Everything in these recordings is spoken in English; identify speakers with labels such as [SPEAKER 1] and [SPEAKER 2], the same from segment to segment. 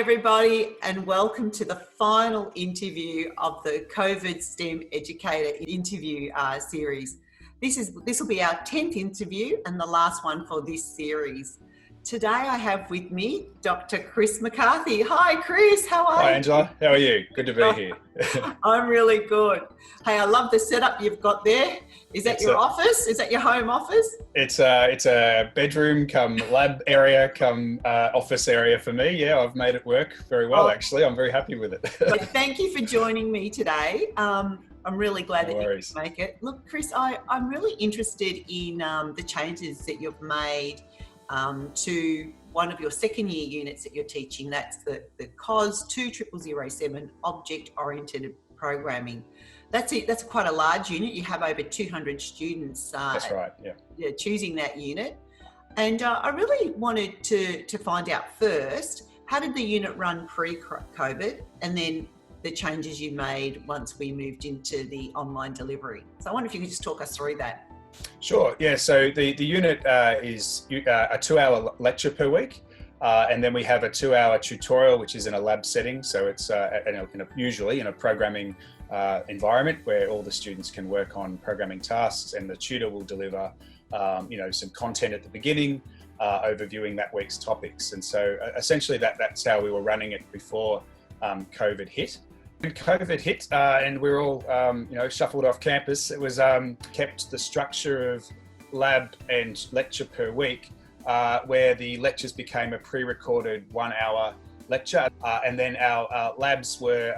[SPEAKER 1] everybody, and welcome to the final interview of the COVID STEM Educator interview series. This will be our 10th interview and the last one for this series. Today I have with me Dr. Chris McCarthy. Hi Chris, how are you?
[SPEAKER 2] Hi Angela, how are you? Good to be here.
[SPEAKER 1] I'm really good. Hey, I love the setup you've got there. Is that your office? Is that your home office?
[SPEAKER 2] It's a bedroom come lab area come office area for me. Yeah, I've made it work very well actually. I'm very happy with it.
[SPEAKER 1] Thank you for joining me today. I'm really glad that you could make it. Look, Chris, I'm really interested in the changes that you've made to one of your second year units that you're teaching. That's the COS 20007 Object-Oriented Programming. That's quite a large unit. You have over 200 students
[SPEAKER 2] That's right, yeah,
[SPEAKER 1] choosing that unit. And I really wanted to find out first, how did the unit run pre-COVID, and then the changes you made once we moved into the online delivery. So I wonder if you could just talk us through that.
[SPEAKER 2] Sure, yeah, so the unit is a 2-hour lecture per week, and then we have a 2-hour tutorial, which is in a lab setting. So it's usually in a programming environment where all the students can work on programming tasks, and the tutor will deliver some content at the beginning, overviewing that week's topics. And so essentially that's how we were running it before COVID hit. When COVID hit and we were all shuffled off campus, it was kept the structure of lab and lecture per week, where the lectures became a pre-recorded 1-hour lecture, and then our labs were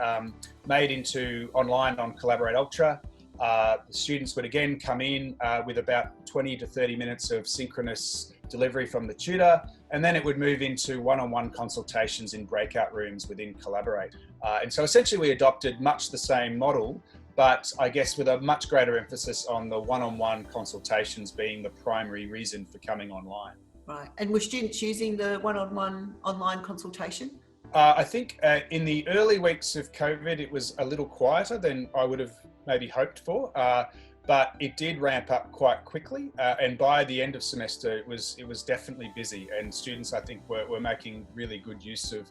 [SPEAKER 2] made into online on Collaborate Ultra. The students would again come in with about 20 to 30 minutes of synchronous delivery from the tutor, and then it would move into one-on-one consultations in breakout rooms within Collaborate. And so essentially we adopted much the same model, but I guess with a much greater emphasis on the one-on-one consultations being the primary reason for coming online.
[SPEAKER 1] Right, and were students using the one-on-one online consultation?
[SPEAKER 2] I think in the early weeks of COVID, it was a little quieter than I would have maybe hoped for, but it did ramp up quite quickly. And by the end of semester, it was definitely busy, and students, I think, were making really good use of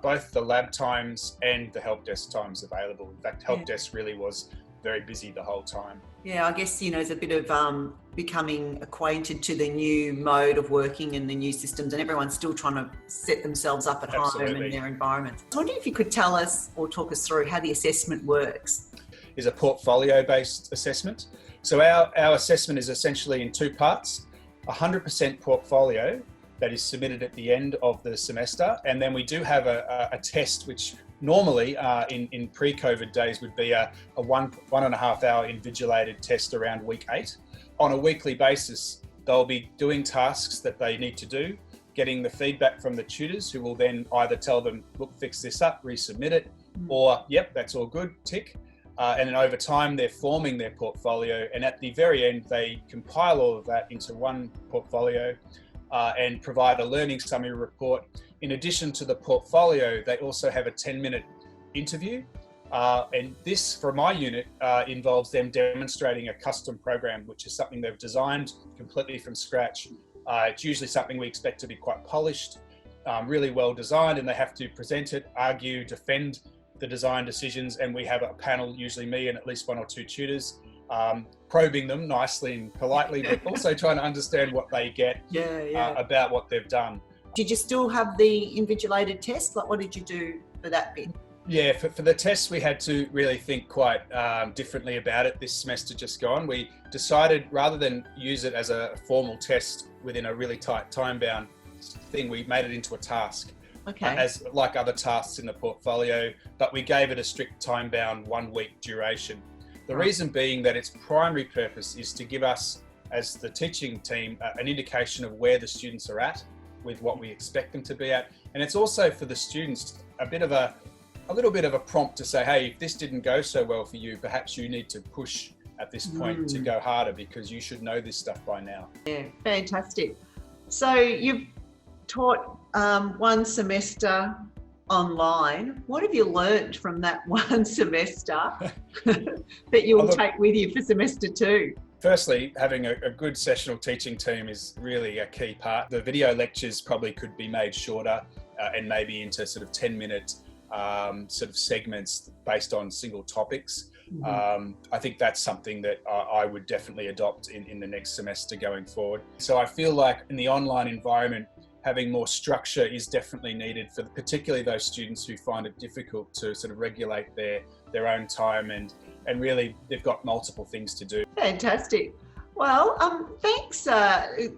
[SPEAKER 2] both the lab times and the help desk times available. In fact, help desk really was very busy the whole time.
[SPEAKER 1] Yeah, I guess, it's a bit of becoming acquainted to the new mode of working and the new systems, and everyone's still trying to set themselves up at home in their environments. I wonder if you could tell us or talk us through how the assessment works.
[SPEAKER 2] Is a portfolio-based assessment. So our assessment is essentially in two parts: 100% portfolio that is submitted at the end of the semester, and then we do have a test which normally in pre-COVID days would be a 1.5 hour invigilated test around week 8. On a weekly basis, they'll be doing tasks that they need to do, getting the feedback from the tutors, who will then either tell them, look, fix this up, resubmit it, or yep, that's all good, tick. And then over time, they're forming their portfolio, and at the very end, they compile all of that into one portfolio and provide a learning summary report. In addition to the portfolio, they also have a 10-minute interview. And this, for my unit, involves them demonstrating a custom program, which is something they've designed completely from scratch. It's usually something we expect to be quite polished, really well designed, and they have to present it, argue, defend the design decisions, and we have a panel, usually me and at least 1 or 2 tutors, probing them nicely and politely, but also trying to understand what they get about what they've done.
[SPEAKER 1] Did you still have the invigilated test? Like, what did you do for that bit?
[SPEAKER 2] Yeah, for the test, we had to really think quite differently about it this semester just gone. We decided, rather than use it as a formal test within a really tight time-bound thing, we made it into a task.
[SPEAKER 1] Okay.
[SPEAKER 2] As like other tasks in the portfolio, but we gave it a strict time-bound 1-week duration. The reason being that its primary purpose is to give us, as the teaching team, an indication of where the students are at with what we expect them to be at. And it's also for the students a little bit of a prompt to say, hey, if this didn't go so well for you, perhaps you need to push at this point to go harder, because you should know this stuff by now.
[SPEAKER 1] Yeah, fantastic. So you've taught one semester online. What have you learned from that one semester that you'll take with you for semester 2?
[SPEAKER 2] Firstly, having a good sessional teaching team is really a key part. The video lectures probably could be made shorter. and maybe into sort of 10-minute sort of segments based on single topics. I think that's something that I would definitely adopt in the next semester going forward. So I feel like in the online environment, having more structure is definitely needed for particularly those students who find it difficult to sort of regulate their own time and really they've got multiple things to do.
[SPEAKER 1] Fantastic. Well, thanks,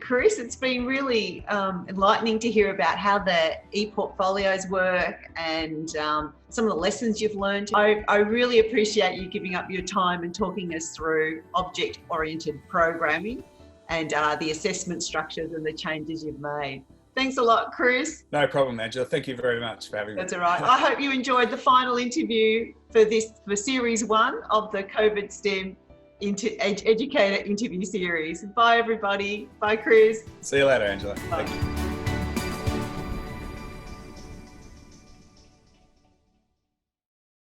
[SPEAKER 1] Chris. It's been really enlightening to hear about how the e-portfolios work and some of the lessons you've learned. I really appreciate you giving up your time and talking us through object-oriented programming and the assessment structures and the changes you've made. Thanks a lot, Chris.
[SPEAKER 2] No problem, Angela. Thank you very much for having me.
[SPEAKER 1] That's all right. I hope you enjoyed the final interview for Series 1 of the COVID STEM Educator interview series. Bye, everybody. Bye, Chris.
[SPEAKER 2] See you later, Angela.
[SPEAKER 1] Bye.
[SPEAKER 2] Thank you.